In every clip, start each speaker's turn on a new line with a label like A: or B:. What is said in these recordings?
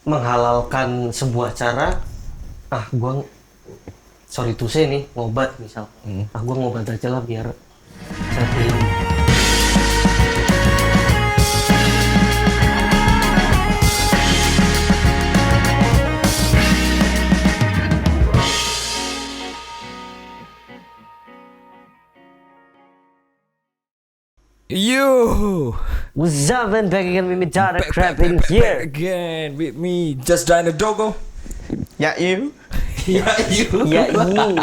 A: menghalalkan sebuah cara, gue sorry to say nih, ngobat misal. Gue ngobat aja lah biar saya pilih.
B: Yo,
A: What's up, and back again with me, Dada Crab in
B: back
A: here.
B: again with me, Just Dino Dogo.
C: Ya you.
B: Ya you.
A: Ya ini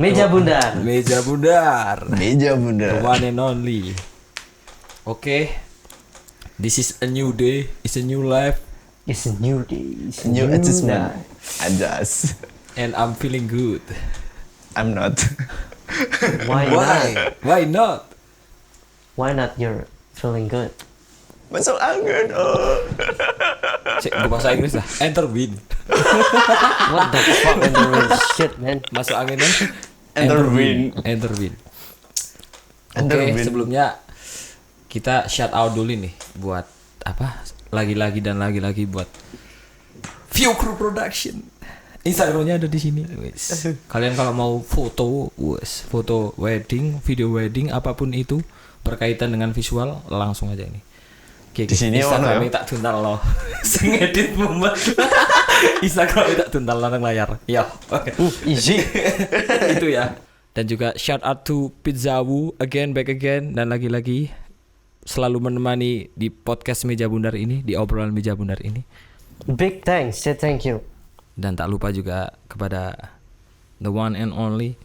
A: meja bundar.
B: Meja bundar.
C: Meja
B: The
C: bunda.
B: one and only. Okay, this is a new day. It's a new life,
A: It's a new day. It's a
C: New adjustment.
A: night.
C: Adjust.
B: and I'm feeling good.
C: I'm not.
A: Why not?
B: Why not?
A: Why not? You're feeling good.
C: Masuk angin. Oh.
B: Cek, gue bahasa Inggris lah. Enter win.
A: What the fuck in the real shit, man?
B: Masuk angin kan?
C: Enter win.
B: Enter win.
C: Enter
B: Oke,
C: win.
B: sebelumnya kita shout out dulu nih buat apa? Lagi-lagi dan lagi-lagi buat View Crew Production. Instagramnya ada di sini. Wes. Kalian kalau mau foto, foto wedding, video wedding, apapun itu berkaitan dengan visual, langsung aja ini. Oke,
C: Di sini
B: Instagram
C: ono ya?
B: tak tuntal lo. Sing edit mumet. Instagram tak tuntal nang layar. Ya. Oke.
A: Easy.
B: Itu ya. Dan juga shout out to Pizzawu again, back again, dan lagi-lagi selalu menemani di podcast Meja Bundar ini, di obrolan Meja Bundar ini.
A: Big thanks. Say thank you.
B: Dan tak lupa juga kepada the one and only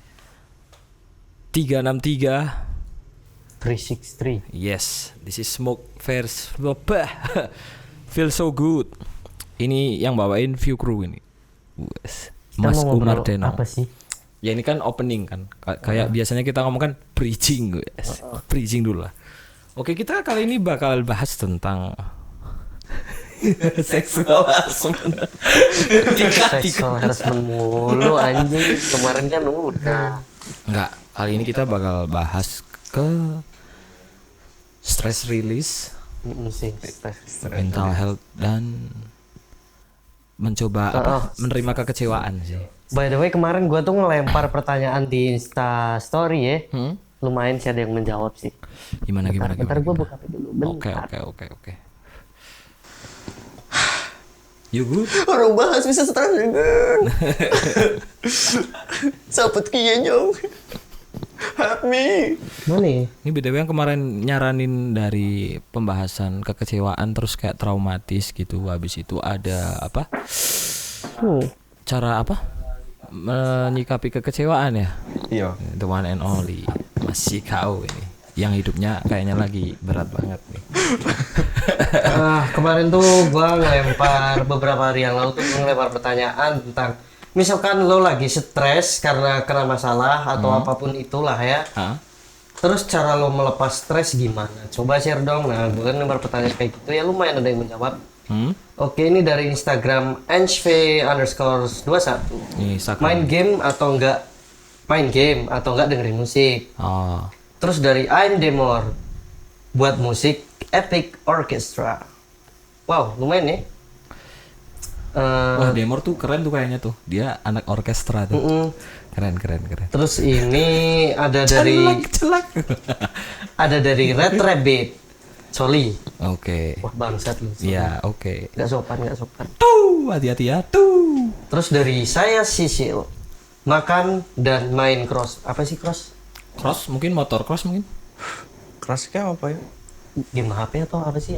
B: 363.
A: 363.
B: Yes, this is Smoke Fairs. Feel so good. Ini yang bawain View Crew ini. Wes.
A: Kita
B: Mas
A: mau
B: Umar
A: ngobrol
B: Denong.
A: apa sih?
B: Ya ini kan opening kan. Kayak biasanya kita ngomong kan bridging, guys. Bridging dulu lah. Oke, kita kali ini bakal bahas tentang seksual harassment.
A: Sexual harassment mulu anjing. Kemarin kan udah.
B: Enggak, kali ini kita bakal bahas ke stress release,
A: Sih.
B: mental health, dan mencoba menerima kekecewaan sih.
A: By the way, kemarin gua tuh ngelempar pertanyaan di Insta Story ya. Lumayan sih ada yang menjawab sih.
B: Gimana.
A: Bentar gua buka HP dulu. Bentar.
B: Oke. You good?
C: Orang bahas bisa stres juga. Sapet kieu nyong. Help me.
A: Mana ya?
B: Ini BTW yang kemarin nyaranin dari pembahasan kekecewaan terus kayak traumatis gitu. Habis itu ada apa? Cara apa? Menyikapi kekecewaan ya.
C: Iya.
B: The one and only masih kau ini. Yang hidupnya kayaknya lagi berat banget nih.
A: Kemarin tuh gua ngelempar beberapa hari yang lalu tuh ngelempar pertanyaan tentang misalkan lo lagi stres karena kena masalah atau apapun itulah ya.
B: Hah?
A: Terus cara lo melepas stres gimana? Coba share dong. Nah, gue kan ngelempar pertanyaan kayak gitu ya, lumayan ada yang menjawab. Oke, ini dari Instagram _21.
B: Nih, Instagram.
A: Main game atau enggak dengerin musik.
B: Oh.
A: Terus dari I'm Demor, buat musik Epic Orchestra. Wow, lumayan ya.
B: Wah, Demor tuh keren tuh kayaknya tuh. Dia anak orkestra tuh. Keren.
A: Terus ini ada dari
B: Celak.
A: ada dari Red Rabbit, Soli.
B: Oke.
A: Wah, bangsat lu.
B: Iya, oke.
A: Nggak sopan.
B: Tuh, hati-hati ya. Tuh.
A: Terus dari saya Sisil, makan dan main cross. Apa sih cross?
B: Cross mungkin, motor cross mungkin.
C: Keras kayak apa ya?
A: Game HP atau apa sih?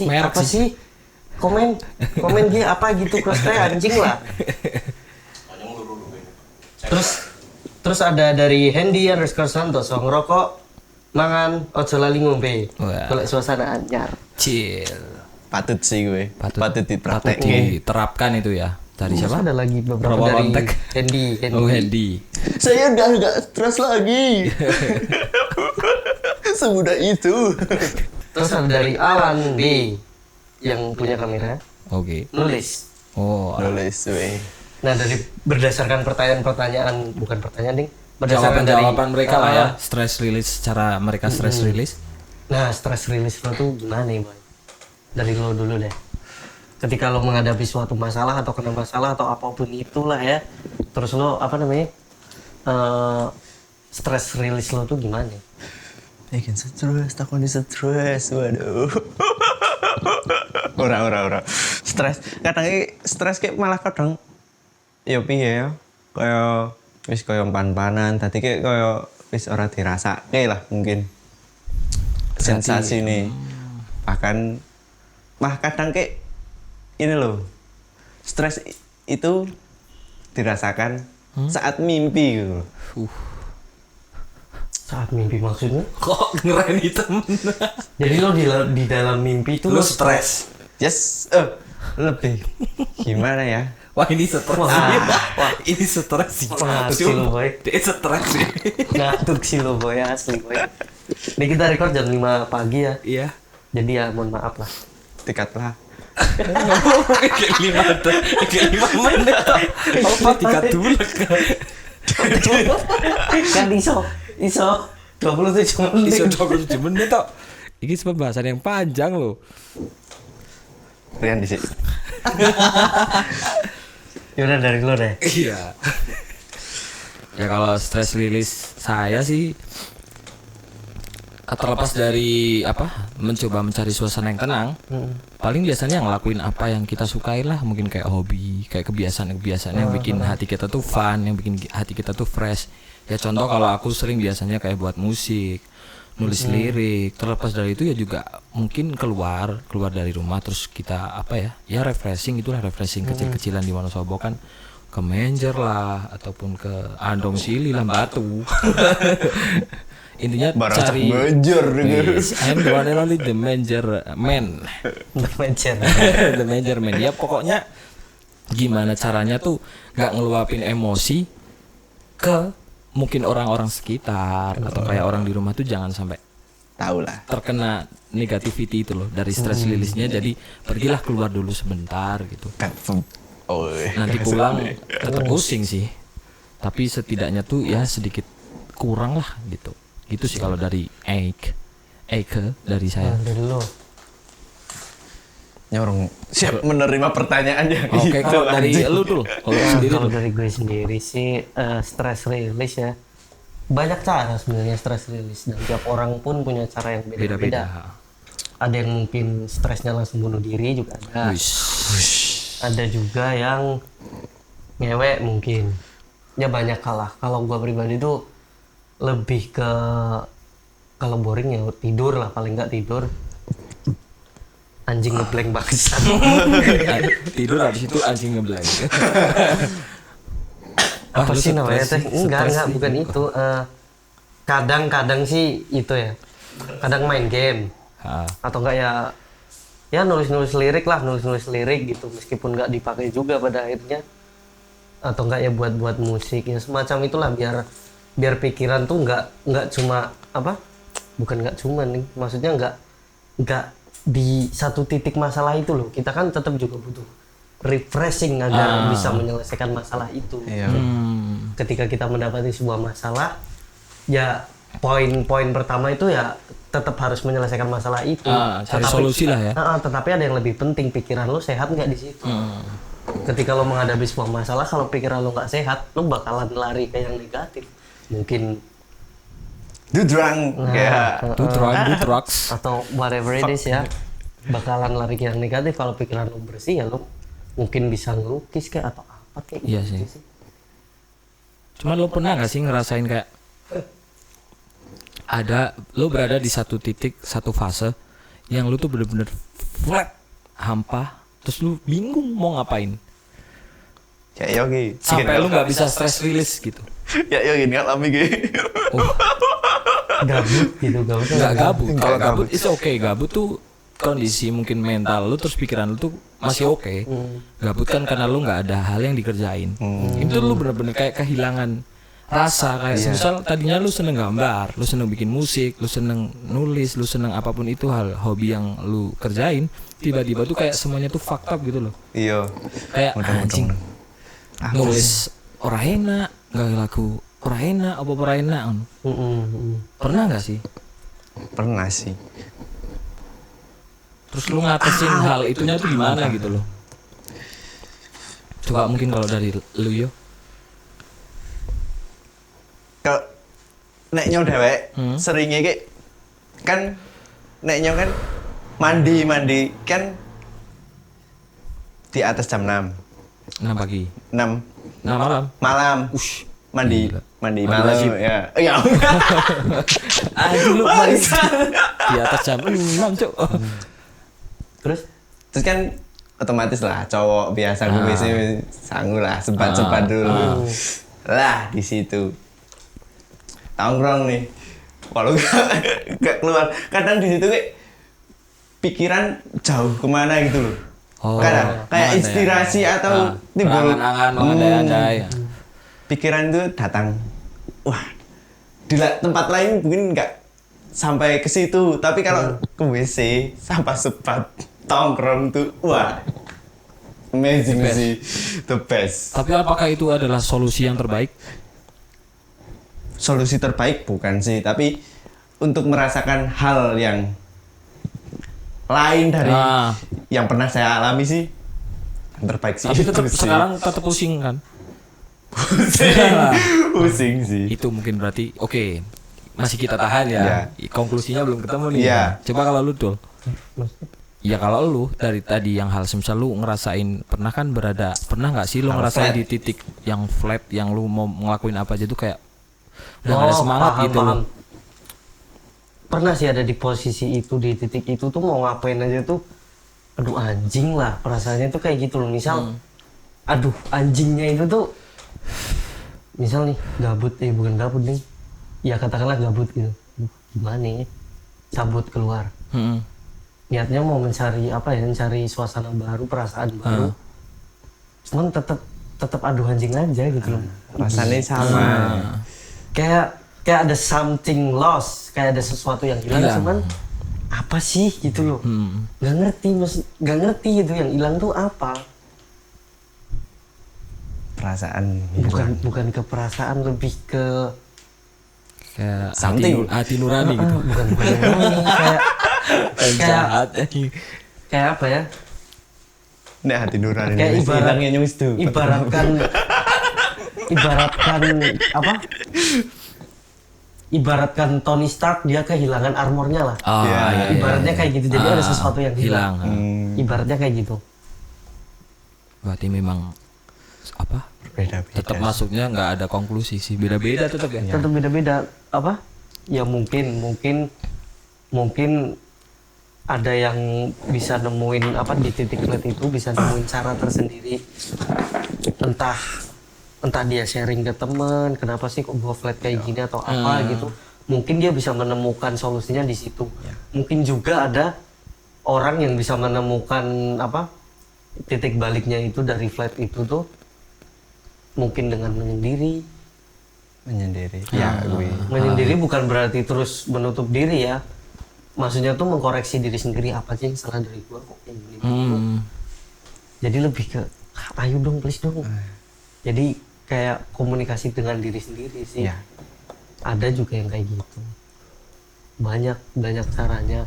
B: Merek
A: Apa
B: sih.
A: sih? Komen dia apa gitu cross kayak anjing lah. Terus ada dari Hendy_Santoso, ngerokok, mangan, ojo lali ngombe.
B: Wah.
A: Kalau suasana anyar.
B: Chill.
C: Patut sih gue. Patut
B: Patut
C: dipraktekin.
B: diterapkan itu ya. Dari
A: Terus
B: siapa?
A: ada lagi beberapa
B: Robo
A: dari
B: kontak.
A: Hendy.
B: Oh, Hendy.
C: Saya udah nggak stres lagi. Semudah itu.
A: Terus ada dari Alan B yang punya kamera.
B: Oke.
A: Nulis.
B: Oh,
C: Nulis gue.
A: Nah, dari berdasarkan pertanyaan, bukan pertanyaan ding, berdasarkan
B: jawaban
A: dari
B: mereka lah ya, stress release, cara mereka stress release.
A: Nah, stress release lo tuh gimana nih, Boy? Dari lo dulu deh. ketika lo menghadapi suatu masalah atau kena masalah atau apapun itulah ya, terus lo apa namanya stress release lo tuh gimana?
C: Bikin stres, takoni stres, waduh. Ora. Stres, stres kayak malah kadang ya piye ya. Kayak wis kaya pan-panan, tadi kayak kaya wis ora dirasake lah mungkin. Sensasi nih. Bahkan kadang kayak ini loh. Stres itu dirasakan saat mimpi gitu.
A: Saat mimpi maksudnya?
B: Kok ngereni temen?
A: Jadi lo di dalam mimpi itu
B: Lu stres.
C: Yes, lebih gimana ya?
B: Wah ini stres. Wah ini stres sih.
A: Pengasih lo boy.
B: Dia stres sih.
A: Ngantuk sih lo boy, asli boy. Ini kita record jam 5 pagi ya.
B: Iya.
A: Jadi ya mohon maaf lah.
C: Tiket lah.
B: Kayak 5 menit. Apa tiga dulu
A: Kan iso 27 menit.
B: Iso 27 menit tok. Ini pembahasan yang panjang loh.
C: Rian di sini.
A: Yaudah dari lo deh.
B: Iya. Ya kalau stress release saya sih terlepas dari mencoba mencari suasana yang tenang, paling biasanya ngelakuin apa yang kita sukai lah, mungkin kayak hobi, kayak kebiasaan yang bikin hati kita tuh fun, yang bikin hati kita tuh fresh. Ya contoh kalau aku sering biasanya kayak buat musik, nulis lirik. Terlepas dari itu ya juga mungkin keluar dari rumah terus kita refreshing, itulah refreshing kecil-kecilan di Wonosobo kan, ke Menjer lah ataupun ke Andong Sili lah Batu. Intinya cari
C: Menjer
B: yes, I'm the one and only the Menjer man. The Menjer man. Ya pokoknya gimana caranya tuh gak ngeluapin emosi ke mungkin orang-orang sekitar atau kayak orang di rumah tuh jangan sampai
C: tahu lah
B: terkena negativity itu loh dari stress release-nya. Jadi pergilah keluar dulu sebentar gitu. Nanti pulang tetap pusing sih, tapi setidaknya tuh ya sedikit kurang lah gitu. Gitu sih kalau dari Eike dari saya.
A: Dari lo.
C: Nyorong siap menerima pertanyaannya.
B: Oke, kalau dari lu dulu,
A: Kalau dari gue sendiri sih stress release ya. Banyak cara sebenarnya stress release dan tiap orang pun punya cara yang beda-beda. Ada yang mungkin stresnya langsung bunuh diri juga ada. Ada juga yang ngewek mungkin. Ya banyak kalah. Kalau gue pribadi tuh lebih ke kalau boring ya tidur lah, paling nggak tidur. Anjing ngeblank bangsat.
B: Tidur habis itu anjing ngeblank.
A: Apa sih namanya teh? Enggak, bukan itu. Kadang-kadang sih itu ya. Kadang main game. Atau enggak ya nulis lirik gitu meskipun nggak dipakai juga pada akhirnya. Atau enggak ya buat musik ya semacam itulah biar pikiran tuh nggak cuma maksudnya nggak di satu titik masalah itu loh. Kita kan tetap juga butuh refreshing agar bisa menyelesaikan masalah itu. Ketika kita mendapati sebuah masalah, ya poin-poin pertama itu ya tetap harus menyelesaikan masalah itu.
B: Cari solusi lah ya.
A: Tetapi ada yang lebih penting, pikiran lo sehat nggak di situ. Ketika lo menghadapi sebuah masalah, kalau pikiran lo nggak sehat, lo bakalan lari ke yang negatif. Mungkin
C: do drugs
A: atau whatever it is ya, bakalan lari ke yang negatif. Kalau pikiran lo bersih ya lo mungkin bisa ngelukis kayak atau apa kayak
B: iya
A: gitu
B: sih. Cuman lo pernah gak sih ngerasain kayak lo berada di satu titik, satu fase yang lo tuh bener-bener flat, hampa, terus lo bingung mau ngapain
C: ya yogi
B: sampai lo nggak bisa stress release gitu.
C: Ya yogi ngalami gitu.
A: Gabut gitu,
B: nggak gabut. Kalau gabut is okay. Gabut tuh kondisi mungkin mental lu terus pikiran lu tuh masih oke. Gabut kan karena lu nggak ada hal yang dikerjain. Itu lu bener-bener kayak kehilangan rasa, kayak misal tadinya lu seneng gambar, lu seneng bikin musik, lu seneng nulis, lu seneng apapun itu hal hobi yang lu kerjain, tiba-tiba tuh kayak semuanya tuh fucked up gitu loh.
C: Iya.
B: Kayak anjing. Nulis ora enak, nggak laku ora enak, apa ora enak. Pernah nggak sih?
C: Pernah sih.
B: Terus lu ngatasin hal itunya tuh gimana gitu loh? Coba mungkin kalau dari lu yo.
C: Kalau neknya dewek seringnya kayak kan neknya kan mandi kan di atas jam 6
B: pagi.
C: 6
B: malam.
C: malam mandi
B: Gila.
C: mandi
B: Mandi
C: malam
B: wajib.
C: ya ya
B: Anjing lu mandi di atas jam 6, Cuk.
A: Terus
C: terus kan otomatis lah cowok biasa gue biasanya sanggup lah sebat dulu lah di situ tongkrong nih walau gak keluar kadang di situ kayak pikiran jauh kemana gitu loh. Kadang kayak inspirasi atau timbul
B: angan-angan mengandai-andai.
C: pikiran itu datang. Wah, di tempat lain mungkin nggak sampai ke situ, tapi kalau ke WC sampah sepat tongkrong tuh, wah, amazing sih, the best.
B: Tapi apakah itu adalah solusi yang terbaik?
C: Solusi terbaik bukan sih, tapi untuk merasakan hal yang lain dari yang pernah saya alami sih, yang terbaik sih.
B: Tapi tetap
C: itu sih.
B: sekarang tetap pusing kan?
C: Pusing sih.
B: Itu mungkin berarti oke. Masih kita tahan ya. Konklusinya belum ketemu nih.
C: Iya.
B: Coba kalau lu Dul. Ya kalau lu dari tadi yang hal semisal lu ngerasain pernah nggak sih lu
C: Hal
B: ngerasain
C: flat.
B: di titik yang flat yang lu mau ngelakuin apa aja tuh kayak udah gak ada semangat gitu
A: paham.
B: loh.
A: Pernah sih ada di posisi itu, di titik itu tuh mau ngapain aja tuh aduh anjing lah perasaannya tuh kayak gitu loh. Misal aduh anjingnya itu tuh misal nih gabut bukan gabut nih ya katakanlah gabut gitu. Aduh, gimana ya cabut keluar niatnya mau mencari mencari suasana baru, perasaan baru, cuman tetap aduh anjing aja gitu loh.
C: Rasanya sama.
A: Kayak ada something lost, kayak ada sesuatu yang hilang, cuman apa sih gitu loh. Nggak ngerti gitu yang hilang tuh apa.
C: Perasaan
A: Bukan ke perasaan, lebih ke
B: Kayak
C: Something.
B: hati nurani gitu.
A: bukan nurani,
B: Jahat.
A: kayak apa ya?
C: nek hati nurani
A: Kayak
C: wis hilangnya nyus tuh.
A: ibaratkan apa? Ibaratkan Tony Stark dia kehilangan armornya lah.
B: Oh,
C: Iya,
B: iya, iya.
A: Ibaratnya kayak gitu, jadi ada sesuatu yang hilang. Ibaratnya kayak gitu.
B: Berarti memang apa?
C: Beda-beda.
B: Tetap masuknya nggak ada konklusi sih, beda-beda tetap ya.
A: Tetap beda-beda apa? Ya mungkin ada yang bisa nemuin di titik flat itu bisa nemuin cara tersendiri. Entah dia sharing ke teman, kenapa sih kok gua flat kayak gini atau apa gitu. Mungkin dia bisa menemukan solusinya di situ. Mungkin juga ada orang yang bisa menemukan titik baliknya itu dari flat itu tuh mungkin dengan menyendiri.
C: Ya, gue.
A: Menyendiri bukan berarti terus menutup diri ya. Maksudnya tuh mengkoreksi diri sendiri, apa sih yang salah dari gua kok kayak gini. Jadi lebih ke ayo dong please dong. Jadi kayak komunikasi dengan diri sendiri sih.
C: Iya.
A: Ada juga yang kayak gitu. Banyak caranya.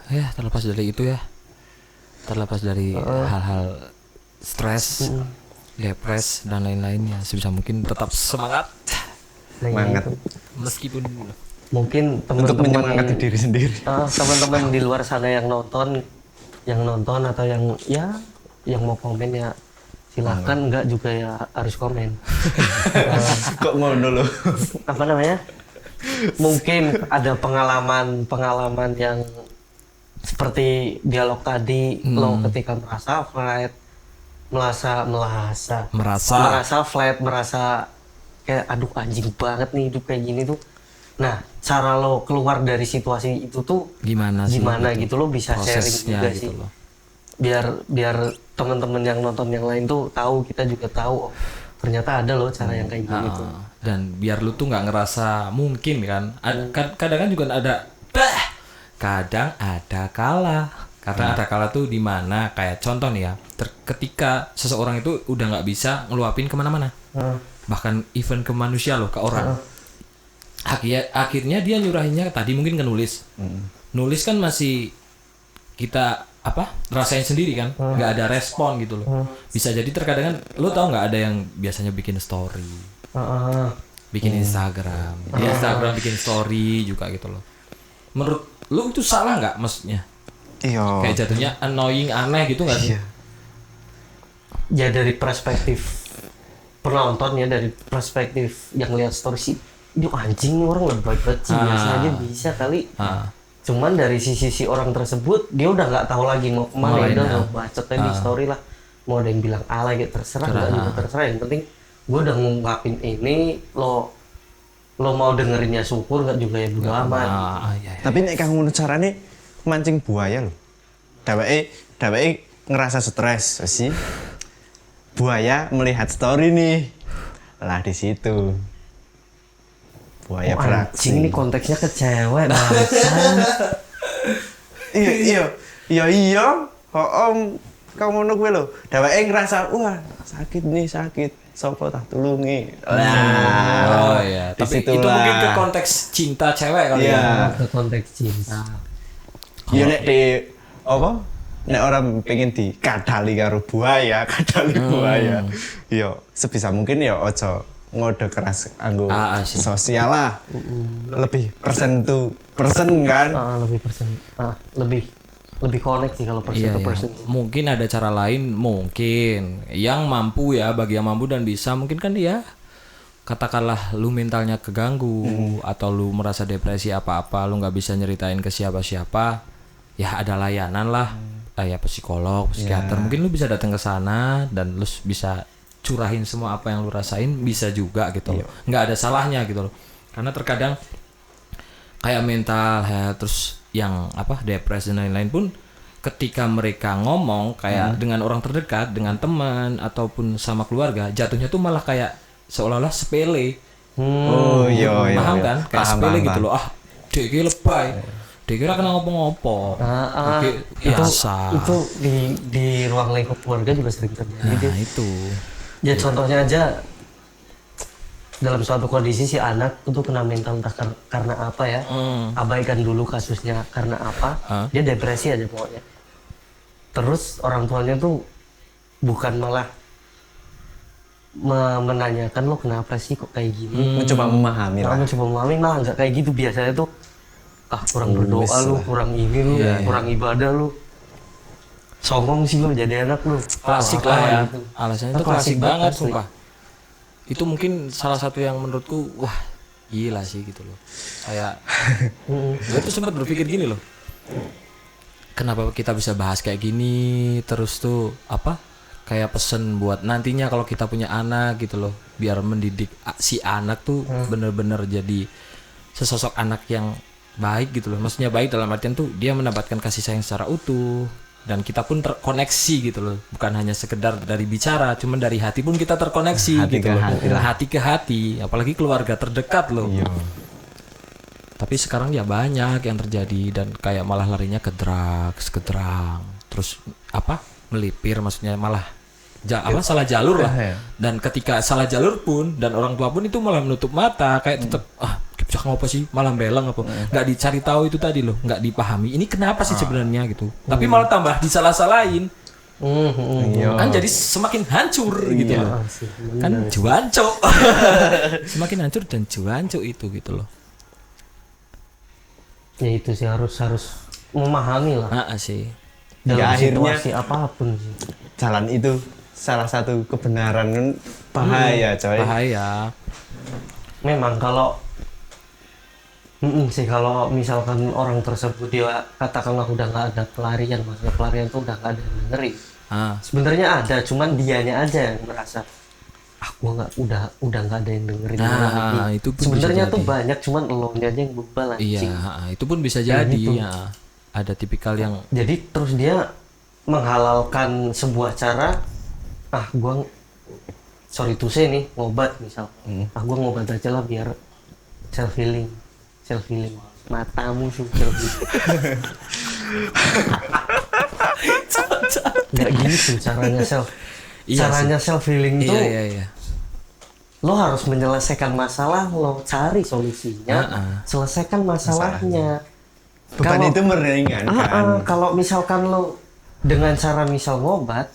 B: Ya terlepas dari itu ya, terlepas dari hal-hal stres, depres dan lain-lainnya, sebisa mungkin tetap semangat
A: Nah,
C: Semangat.
A: gitu.
B: meskipun
A: Mungkin
C: Untuk
A: teman-teman
C: menyemangati diri sendiri.
A: teman-teman di luar sana yang nonton atau yang mau komen ya silahkan, enggak juga ya harus komen.
C: Kok ngono loh.
A: Apa namanya? Mungkin ada pengalaman yang seperti dialog tadi, lo ketika merasa flat, merasa flat, merasa kayak aduh anjing banget nih hidup kayak gini tuh. Nah, cara lo keluar dari situasi itu tuh
B: gimana
A: gitu lo bisa sharing
B: prosesnya
A: juga
B: gitu
A: sih.
B: loh.
A: Biar teman-teman yang nonton yang lain tuh tahu, kita juga tahu ternyata ada loh cara yang kayak gini tuh.
B: Dan biar lu tuh nggak ngerasa mungkin kan. Kadang kan juga kadang ada kala. Kadang ada kala tuh di mana kayak contoh nih ya, ketika seseorang itu udah nggak bisa ngeluapin kemana-mana, bahkan even ke manusia loh, ke orang. Akhirnya dia nyurahinnya tadi mungkin ke nulis. Nulis kan masih kita rasain sendiri kan, nggak ada respon gitu loh. Bisa jadi terkadang kan lu tau nggak ada yang biasanya bikin story, bikin Instagram, di Instagram bikin story juga gitu loh. Menurut lu itu salah nggak maksudnya?
C: Iya.
B: Kayak jatuhnya annoying, aneh gitu nggak sih?
A: Ya dari perspektif penonton ya, dari perspektif yang lihat story sih, dia anjing nih orang nggak baik-baik sih, biasa aja bisa kali. Cuman dari sisi orang tersebut dia udah nggak tahu lagi mau kemana, udah nggak bacot di story lah, mau ada yang bilang alay gitu terserah, nggak juga terserah, yang penting gue udah ngungkapin ini, lo mau dengerinnya syukur, nggak juga ya bodo amat.
C: Tapi nek kang ngono carane mancing buaya lho. Dheweke ngerasa stres sih. Buaya melihat story nih. Lah di situ. Buaya beraksi.
A: Anjing ini konteksnya ke cewek bangsa.
C: Iya. Kau ngono kuwi lho. Dheweke ngerasa wah, sakit nih, sakit. Sopo tak tulungi.
B: Oh iya, tapi itu mungkin ke konteks cinta cewek kali ya.
A: Ke konteks cinta.
C: Iya nek di apa? Nek orang pengen dikadali karo buaya, buaya. Iya, sebisa mungkin ya ojo ngode keras anggo sosial lah. Lebih persen kan.
A: Lebih connect sih kalau person to person.
B: Mungkin ada cara lain, mungkin yang mampu ya, bagi yang mampu dan bisa, mungkin kan dia katakanlah lu mentalnya keganggu atau lu merasa depresi apa-apa, lu nggak bisa nyeritain ke siapa-siapa, ya ada layanan lah, kayak psikolog, psikiater, mungkin lu bisa datang ke sana dan lu bisa curahin semua apa yang lu rasain, bisa juga gitu loh, nggak ada salahnya gitu loh, karena terkadang kayak mental health terus yang depresi dan lain-lain pun ketika mereka ngomong kayak dengan orang terdekat, dengan teman ataupun sama keluarga, jatuhnya tuh malah kayak seolah-olah sepele.
C: Oh iya.
B: Paham kan? Kayak sepele gitu loh. Dek iki lebay. Dek kira kena ngopo-ngopo.
A: Itu di ruang lingkup keluarga juga sering terjadi.
B: Nah, itu.
A: Ya contohnya aja dalam suatu kondisi si anak itu kena mental entah karena apa ya, abaikan dulu kasusnya karena apa, dia depresi aja pokoknya. Terus orang tuanya tuh bukan malah menanyakan lo kenapa sih kok kayak gini,
C: mencoba memahami lah.
A: Mencoba memahami malah nggak kayak gitu, biasanya tuh kurang berdoa lu, kurang ini lu, kurang ibadah lu, songong sih lu jadi anak lu.
B: Klasik lah ya,
A: gitu.
B: Alasannya itu klasik banget sumpah. Itu mungkin salah satu yang menurutku wah gila sih gitu loh, kayak gue tuh sempat berpikir gini loh, kenapa kita bisa bahas kayak gini terus tuh kayak pesen buat nantinya kalau kita punya anak gitu loh, biar mendidik si anak tuh bener-bener jadi sesosok anak yang baik gitu loh, maksudnya baik dalam artian tuh dia mendapatkan kasih sayang secara utuh dan kita pun terkoneksi gitu loh, bukan hanya sekedar dari bicara, cuman dari hati pun kita terkoneksi gitu loh, hati ke hati, apalagi keluarga terdekat loh. Tapi sekarang ya banyak yang terjadi dan kayak malah larinya ke drugs, ke drang, terus melipir, maksudnya malah salah jalur lah. Dan ketika salah jalur pun dan orang tua pun itu malah menutup mata, kayak tetap bisa ngapa sih malah belang apa, nggak dicari tahu itu tadi loh, nggak dipahami ini kenapa sih sebenarnya gitu, tapi malah tambah disalah-salahin. Kan jadi semakin hancur gitu loh, kan juanco. Semakin hancur dan juanco itu gitu loh.
A: Ya itu sih harus memahami lah.
B: Sih.
A: Dalam situasi apapun sih.
C: Jalan itu salah satu kebenaran kan bahaya coy.
B: Bahaya.
A: Memang kalau kalau misalkan orang tersebut dia katakanlah udah nggak ada pelarian, maksudnya pelarian tuh udah nggak ada yang dengerin. Sebenarnya ada, cuman dianya aja yang merasa gua udah nggak ada yang dengerin.
B: Itu
A: sebenarnya tuh banyak, cuman elonya aja yang bebal anjing.
B: Iya, itu pun bisa jadi gitu. Ya. Ada tipikal yang
A: jadi terus dia menghalalkan sebuah cara, gua sorry to say nih, ngobat misal. Gua ngobat aja lah biar self healing matamu syukur gitu. Nggak gitu caranya self healing tuh.
B: Iya.
A: Lo harus menyelesaikan masalah, lo cari solusinya, selesaikan masalahnya.
C: Bukan itu meringankan.
A: Kalau misalkan lo dengan cara misal ngobat,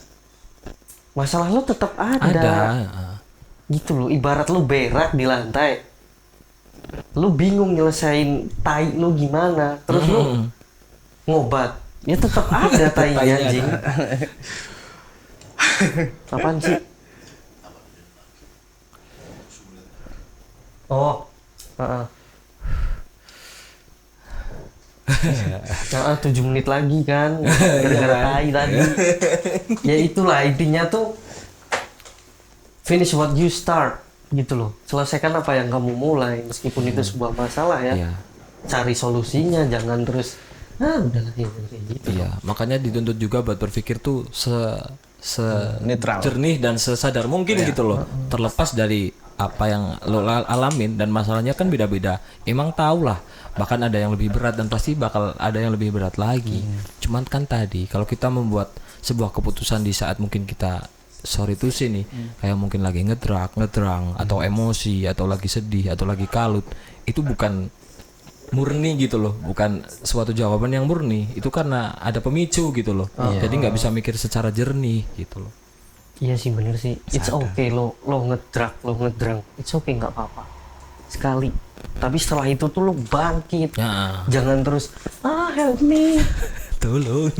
A: masalah lo tetap ada. Gitu loh, ibarat lo berak di lantai, lo bingung nyelesain tai lo gimana, terus lo ngobat, ya tetap ada tainya anjing. Apaan sih? Oh, 7 menit lagi kan, gara-gara tai tadi. Ya itulah intinya tuh, finish what you start gitu loh. Selesaikan apa yang kamu mulai, meskipun itu sebuah masalah ya.
B: Iya.
A: Cari solusinya, jangan terus udahlah ya, kayak gitu.
B: Iya, makanya dituntut juga buat berpikir tuh
C: Netral.
B: jernih dan sesadar mungkin gitu loh. Terlepas dari apa yang lo alamin dan masalahnya kan beda-beda. Emang tau lah, bahkan ada yang lebih berat dan pasti bakal ada yang lebih berat lagi. Cuman kan tadi kalau kita membuat sebuah keputusan di saat mungkin kita sorry tuh sih nih, kayak mungkin lagi ngedrang atau emosi atau lagi sedih atau lagi kalut, itu bukan murni gitu loh, bukan suatu jawaban yang murni, itu karena ada pemicu gitu loh. Jadi nggak bisa mikir secara jernih gitu loh.
A: Iya sih, bener sih. It's okay lo ngedrang, it's okay, nggak apa-apa sekali. Tapi setelah itu tuh lo bangkit, jangan terus help me,
B: Tolong.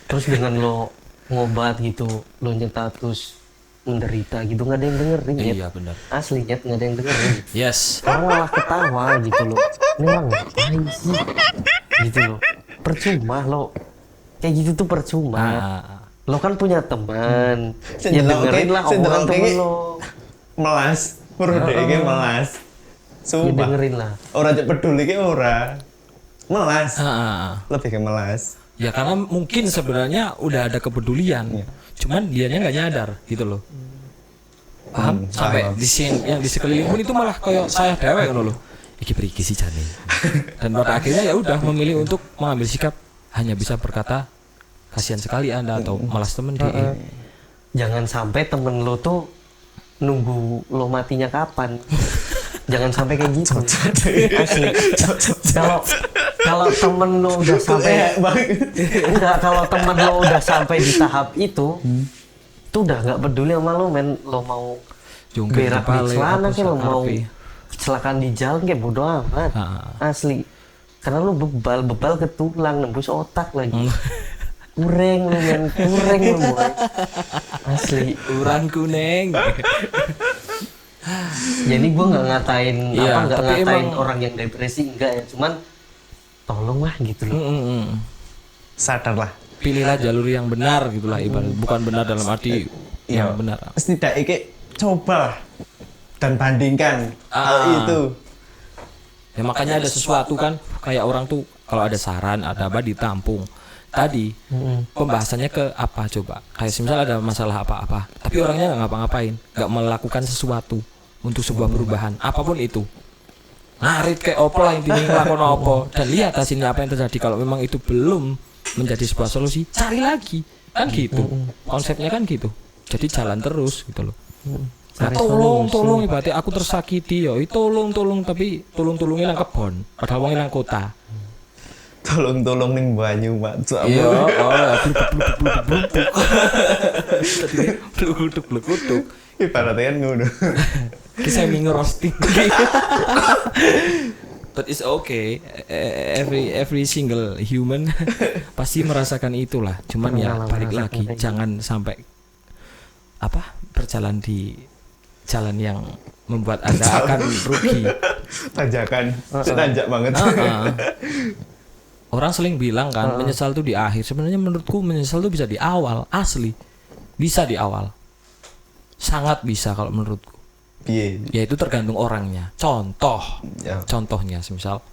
A: terus dengan lo ngobat gitu, lo nyetatus menderita gitu, nggak ada yang dengerin.
B: Iya benar.
A: Asli Nyet, nggak ada yang dengerin.
B: Yes.
A: Orang malah ketawa gitu loh, ini orang ngapain sih gitu loh. Percuma lo kayak gitu tuh, percuma. Lo kan punya teman, ya dengerin lah omongan temen lo.
C: Melas, perut iki melas.
A: Ya
C: Sumpah.
A: dengerin lah.
C: Ora cek peduli ki ora. Melas. Lebih ke melas.
B: Ya karena mungkin sebenarnya udah ada kepedulian, cuman dianya nggak nyadar gitu loh. Paham? Sampai di sini yang di sekeliling pun itu malah kayak saya dewek kan loh. Iki periki sih Jani. Dan pada akhirnya ya udah memilih untuk mengambil sikap hanya bisa berkata kasihan sekali Anda atau malas temen dia.
A: Jangan sampai temen lo tuh nunggu lo matinya kapan. Jangan sampai kayak gitu. Asli. Kalau temen lo udah sampai enggak, kalau temen lo udah sampai di tahap itu, tuh udah nggak peduli sama lo, men. Lo mau
B: Jungkir
A: berak di
B: kepala,
A: celana
B: apa
A: kayak, lo mau
B: api.
A: kecelakaan di jalan kayak bodo amat. Asli. Karena lo bebal ke tulang, nembus otak lagi. Kureng lo, men. Kureng lo, boy. Asli.
B: Uran kuning.
A: Jadi gue nggak ngatain
B: Iya,
A: nggak
B: tapi
A: ngatain
B: emang-
A: orang yang depresi, enggak ya, cuman tolong lah gitu loh.
C: Sadarlah.
B: Pilihlah jalur yang benar gitulah ibarat, bukan benar dalam arti yang benar.
C: Setidaknya iki coba dan bandingkan hal itu.
B: Ya makanya ada sesuatu kan, kayak orang tuh kalau ada saran ada apa ditampung. Tadi pembahasannya ke apa coba? Kayak misal ada masalah apa-apa, tapi orangnya nggak ngapa-ngapain, nggak melakukan sesuatu untuk sebuah perubahan, apapun itu. Ngarit kayak opo lah intinya, ngelakon opo, dan lihat hasilnya apa yang terjadi. Kalau memang itu belum menjadi sebuah solusi, cari lagi, kan gitu. Konsepnya kan gitu. Jadi jalan terus gitu loh. Nah, tolong ibaratnya aku tersakiti yo, tolong tapi tolongnya nang kebon, padahal wong nang kota.
C: Tolong ning banyu, Pak.
B: Iya, bluk-bluk.
C: Ibaratnya kan ngono.
B: Kisah minggu roasting. But it's okay. Every single human pasti merasakan itulah. Cuman ya balik lagi, jangan sampai berjalan di jalan yang membuat Anda akan rugi.
C: Tanjakan, tanjak banget.
B: Orang sering bilang kan menyesal tuh di akhir. Sebenarnya menurutku menyesal tuh bisa di awal, asli. Bisa di awal. Sangat bisa kalau menurutku.
C: Piye?
B: Ya itu tergantung orangnya. Contoh, contohnya semisal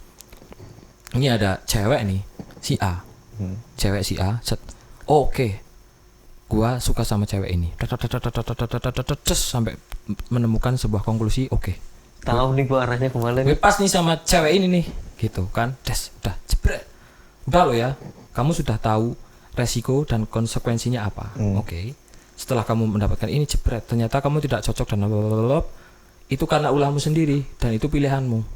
B: ini ada cewek nih, si A. Cewek si A, oke. Gua suka sama cewek ini. Sampai menemukan sebuah konklusi, oke.
A: Tahu nih gua arahnya kemana nih.
B: Gue pas nih sama cewek ini nih, gitu kan. Udah jebret. Udah lo ya, kamu sudah tahu resiko dan konsekuensinya apa. Oke. Setelah kamu mendapatkan ini jebret, ternyata kamu tidak cocok dan blablabla, itu karena ulahmu sendiri dan itu pilihanmu.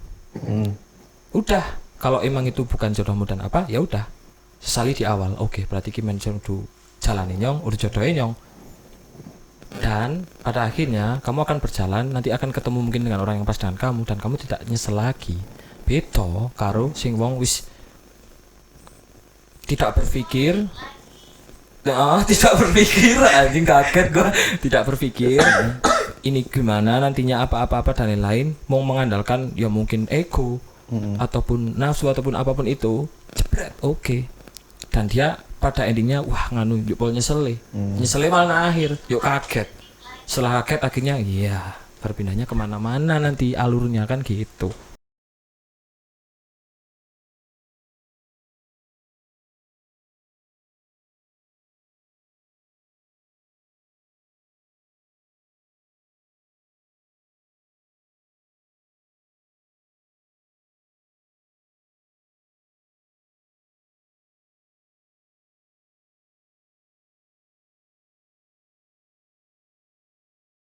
B: Udah, kalau emang itu bukan jodohmu dan apa, ya udah. sesali di awal. Oke, berarti ki mention udah jalani nyong, udah jodohin nyong. Dan pada akhirnya kamu akan berjalan, nanti akan ketemu mungkin dengan orang yang pas dengan kamu dan kamu tidak nyesel lagi. Beto karo sing wong wis tidak berpikir. Tidak berpikir, anjing kaget gua. Tidak berpikir ini gimana nantinya apa-apa dan lain-lain, mau mengandalkan ya mungkin ego ataupun nafsu ataupun apapun itu, jebret, oke. Dan dia pada endingnya wah nganu yuk pol nyesele malah akhir yuk kaget. Setelah kaget akhirnya iya berpindahnya kemana-mana nanti alurnya kan gitu.